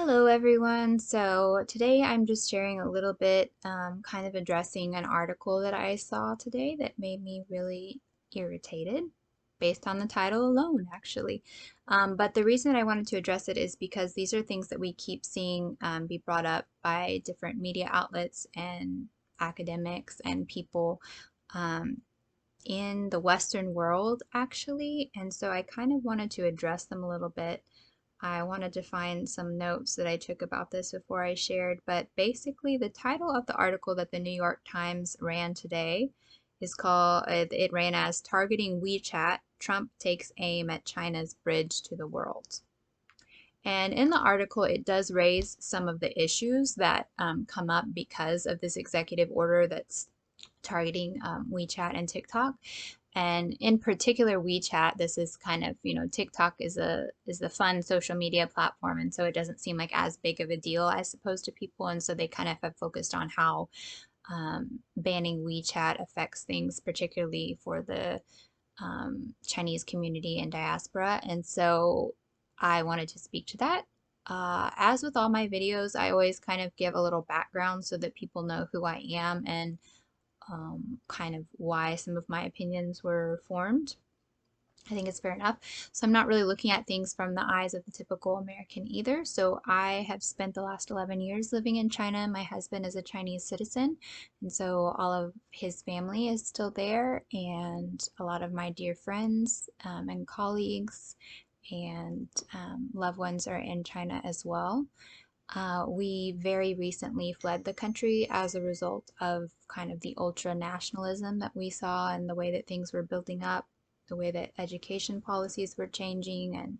Hello everyone. So today I'm just sharing a little bit, kind of addressing an article that I saw today that made me really irritated based on the title alone, actually. But the reason that I wanted to address it is because these are things that we keep seeing be brought up by different media outlets and academics and people um, in the Western world, actually. And so I kind of wanted to address them a little bit. I wanted to find some notes that I took about this before I shared, but basically the title of the article that the New York Times ran today is called, it ran as Targeting WeChat, Trump Takes Aim at China's Bridge to the World. And in the article, it does raise some of the issues that come up because of this executive order that's targeting WeChat and TikTok. And in particular, WeChat, this is kind of, TikTok is the fun social media platform, and so it doesn't seem like as big of a deal, I suppose, to people. And so they kind of have focused on how banning WeChat affects things, particularly for the Chinese community and diaspora. And so I wanted to speak to that. As with all my videos, I always kind of give a little background so that people know who I am and kind of why some of my opinions were formed. I think it's fair enough. So I'm not really looking at things from the eyes of the typical American either. So I have spent the last 11 years living in China. My husband is a Chinese citizen, and so all of his family is still there, and a lot of my dear friends and colleagues and loved ones are in China as well. We very recently fled the country as a result of kind of the ultra nationalism that we saw and the way that things were building up, the way that education policies were changing,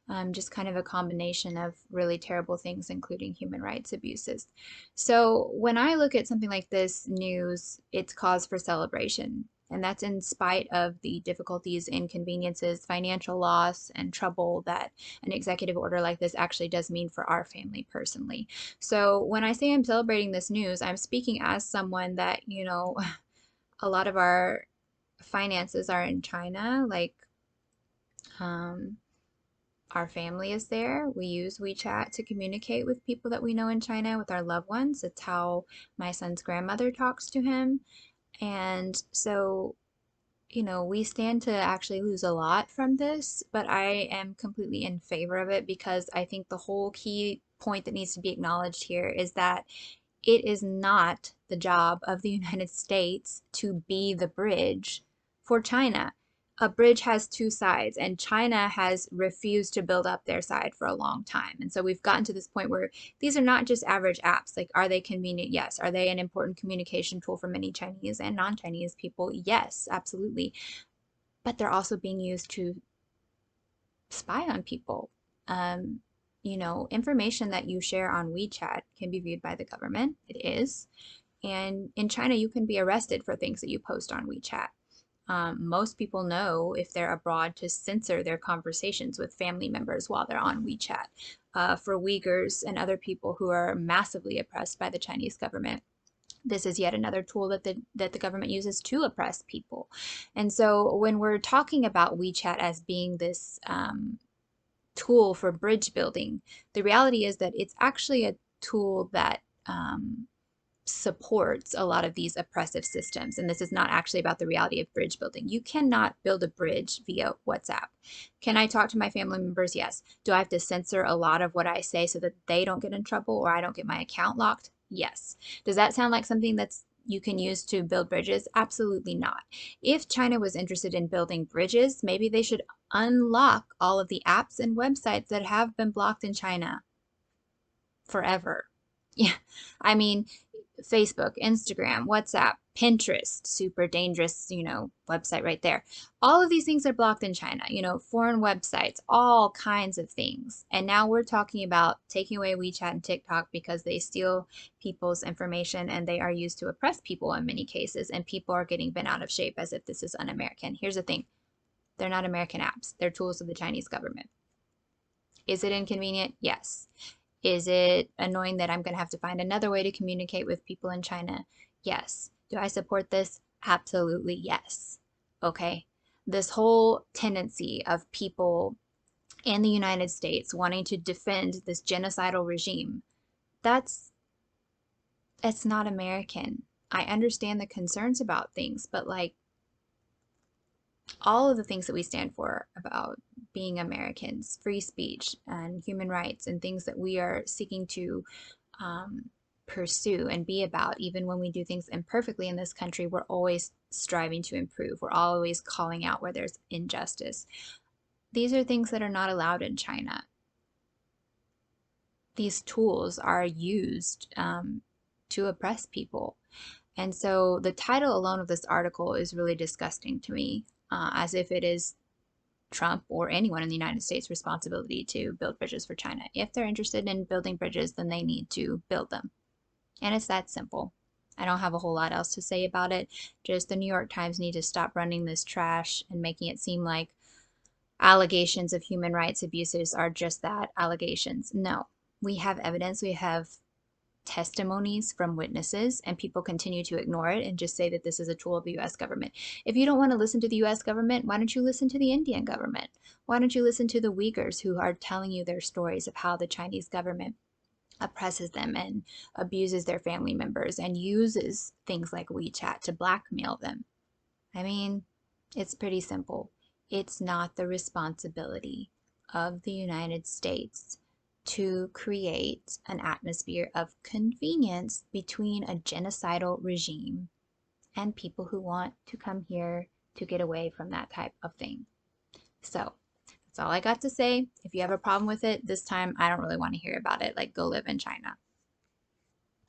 and just kind of a combination of really terrible things, including human rights abuses. So when I look at something like this news, it's cause for celebration. And that's in spite of the difficulties, inconveniences, financial loss, and trouble that an executive order like this actually does mean for our family personally. So when I say I'm celebrating this news, I'm speaking as someone that, a lot of our finances are in China. Like, um, our family is there. We use WeChat to communicate with people that we know in China, with our loved ones. It's how my son's grandmother talks to him. And so, we stand to actually lose a lot from this, but I am completely in favor of it because I think the whole key point that needs to be acknowledged here is that it is not the job of the United States to be the bridge for China. A bridge has two sides, and China has refused to build up their side for a long time. And so we've gotten to this point where these are not just average apps. Like, are they convenient? Yes. Are they an important communication tool for many Chinese and non-Chinese people? Yes, absolutely. But they're also being used to spy on people. Information that you share on WeChat can be viewed by the government. It is. And in China, you can be arrested for things that you post on WeChat. Most people know, if they're abroad, to censor their conversations with family members while they're on WeChat. For Uyghurs and other people who are massively oppressed by the Chinese government, this is yet another tool that the government uses to oppress people. And so when we're talking about WeChat as being this tool for bridge building, the reality is that it's actually a tool that supports a lot of these oppressive systems. And this is not actually about the reality of bridge building. You cannot build a bridge via WhatsApp. Can I talk to my family members? Yes. Do I have to censor a lot of what I say so that they don't get in trouble or I don't get my account locked? Yes. Does that sound like something that's you can use to build bridges? Absolutely not. If China was interested in building bridges, maybe they should unlock all of the apps and websites that have been blocked in China forever. Yeah, I mean, Facebook, Instagram, WhatsApp, Pinterest, super dangerous, website right there. All of these things are blocked in China, foreign websites, all kinds of things. And now we're talking about taking away WeChat and TikTok because they steal people's information and they are used to oppress people in many cases, and people are getting bent out of shape as if this is un-American. Here's the thing. They're not American apps. They're tools of the Chinese government. Is it inconvenient? Yes. Is it annoying that I'm going to have to find another way to communicate with people in China? Yes. Do I support this? Absolutely yes. Okay. This whole tendency of people and the United States wanting to defend this genocidal regime. That's it's not American. I understand the concerns about things, but like all of the things that we stand for about being Americans, free speech and human rights, and things that we are seeking to um, pursue and be about, even when we do things imperfectly in this country, we're always striving to improve. We're always calling out where there's injustice. These are things that are not allowed in China. These tools are used to oppress people. And so the title alone of this article is really disgusting to me, as if it is Trump or anyone in the United States' responsibility to build bridges for China. If they're interested in building bridges, then they need to build them. And it's that simple. I don't have a whole lot else to say about it. Just the New York Times need to stop running this trash and making it seem like allegations of human rights abuses are just that, allegations. No, we have evidence, we have testimonies from witnesses, and people continue to ignore it and just say that this is a tool of the US government. If you don't want to listen to the US government, why don't you listen to the Indian government? Why don't you listen to the Uyghurs who are telling you their stories of how the Chinese government oppresses them and abuses their family members and uses things like WeChat to blackmail them? I mean, it's pretty simple. It's not the responsibility of the United States to create an atmosphere of convenience between a genocidal regime and people who want to come here to get away from that type of thing. So that's all I got to say. If you have a problem with it, this time I don't really want to hear about it. Like, go live in China.